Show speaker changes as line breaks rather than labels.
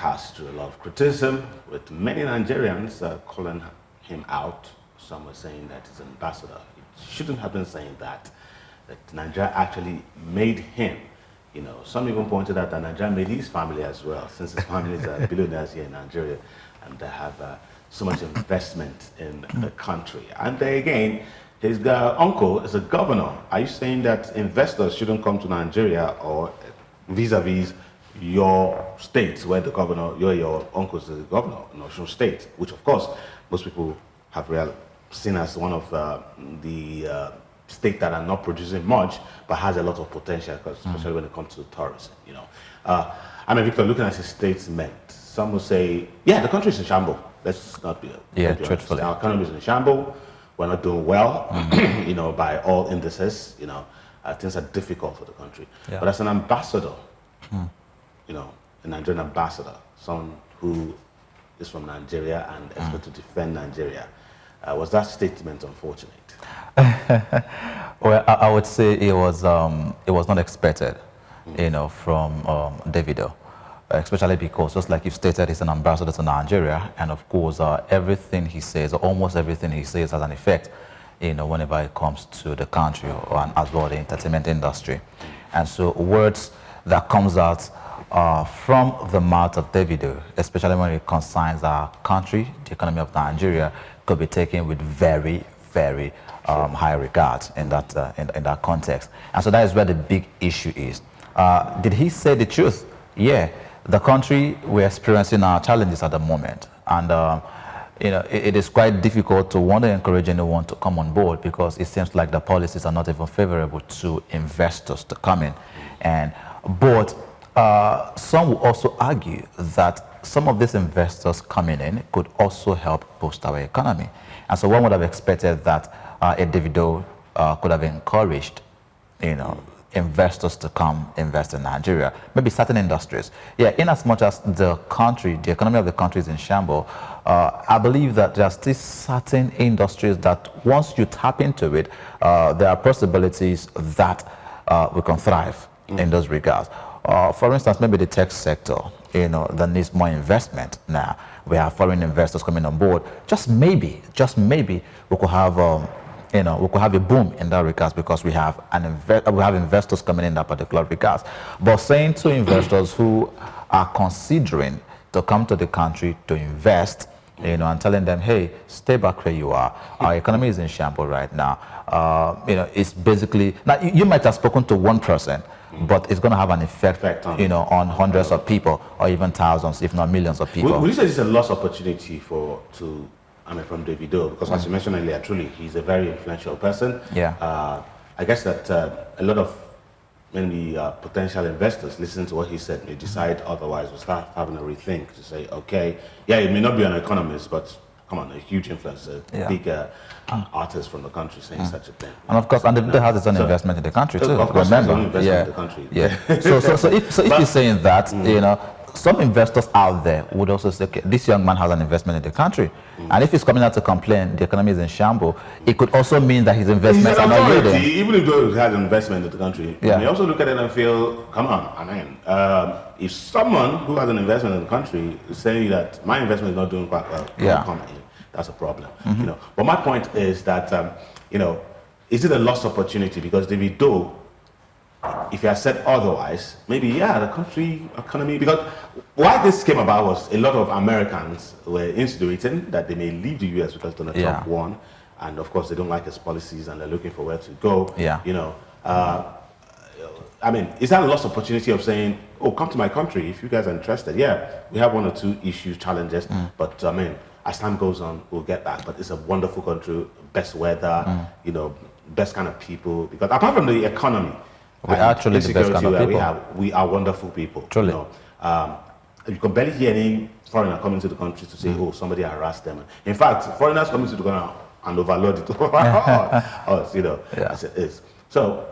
passed through a lot of criticism, with many Nigerians calling him out. Some were saying that he's an ambassador. He shouldn't have been saying that Nigeria actually made him. You know, some even pointed out that Nigeria made his family as well, since his family is billionaires here in Nigeria, and they have so much investment in the country. And then again, his uncle is a governor. Are you saying that investors shouldn't come to Nigeria, or vis-a-vis your state, where the governor, your uncle is the governor in Osun State, which of course most people have seen as one of the state that are not producing much, but has a lot of potential, especially when it comes to tourism. You know, I mean, Victor, looking at his statement, some will say, yeah, the country is in shambles. Let's not be
truthfully.
Our economy is in shambles. We're not doing well, you know, by all indices. You know, things are difficult for the country.
Yeah.
But as an ambassador, you know, a Nigerian ambassador, someone who is from Nigeria and expected to defend Nigeria, was that statement unfortunate?
Well, I would say it was not expected, you know, from Davido, especially because, just like you've stated, he's an ambassador to Nigeria, and of course, everything he says, or almost everything he says, has an effect, you know, whenever it comes to the country, or as well the entertainment industry. And so, words that comes out from the mouth of Davido, especially when it concerns our country, the economy of Nigeria, could be taken with very, very high regard in that context. And so that is where the big issue is. Did he say the truth? Yeah, the country, we're experiencing our challenges at the moment, and you know, it is quite difficult to want to encourage anyone to come on board, because it seems like the policies are not even favorable to investors to come in. But some will also argue that some of these investors coming in could also help boost our economy. And so one would have expected that a Davido could have encouraged, you know, investors to come invest in Nigeria, maybe certain industries. Yeah, in as much as the country, the economy of the country is in shambles, I believe that there are still certain industries that once you tap into it, there are possibilities that we can thrive in those regards. For instance, maybe the tech sector, you know, that needs more investment now. We have foreign investors coming on board. Just maybe, we could have, you know, we could have a boom in that regards, because we have investors coming in that particular regards. But saying to investors who are considering to come to the country to invest, you know, and telling them, hey, stay back where you are. Our economy is in shambles right now. You know, it's basically, now you might have spoken to one person, but it's going to have an effect on, you know, on hundreds of people, or even thousands, if not millions of people.
Would you say it's a lost opportunity from Davido? Because as you mentioned earlier, truly, he's a very influential person.
Yeah.
I guess that a lot of maybe potential investors listening to what he said may decide otherwise, will start having a rethink to say, okay, yeah, it may not be an economist, but come on, a huge influencer, big artist from the country saying such a thing.
And of course, and Davido has his own investment in the country too.
Of course,
remember,
his own investment in the country.
Yeah. So if you're saying that, you know, some investors out there would also say, okay, this young man has an investment in the country, and if he's coming out to complain the economy is in shambles, it could also mean that his investments are not yielding.
Even if he has an investment in the country, you may also look at it and feel, come on, I mean, if someone who has an investment in the country is saying that my investment is not doing quite well, that's a problem. You know. But my point is that, you know, is it a lost opportunity? Because Davido, if you had said otherwise, maybe, yeah, the country economy, because why this came about was a lot of Americans were insinuating that they may leave the US because Donald Trump won, and of course they don't like his policies and they're looking for where to go. You know, I mean, is that a lost opportunity of saying, oh, come to my country if you guys are interested? Yeah, we have one or two issues, challenges, but I mean, as time goes on, we'll get back. But it's a wonderful country, best weather, you know, best kind of people. Because apart from the economy,
we are actually the best kind of people.
We are wonderful people.
Truly.
You know, you can barely hear any foreigner coming to the country to say, oh, somebody harassed them. In fact, foreigners coming to the country and overload it. You know, as it is. So,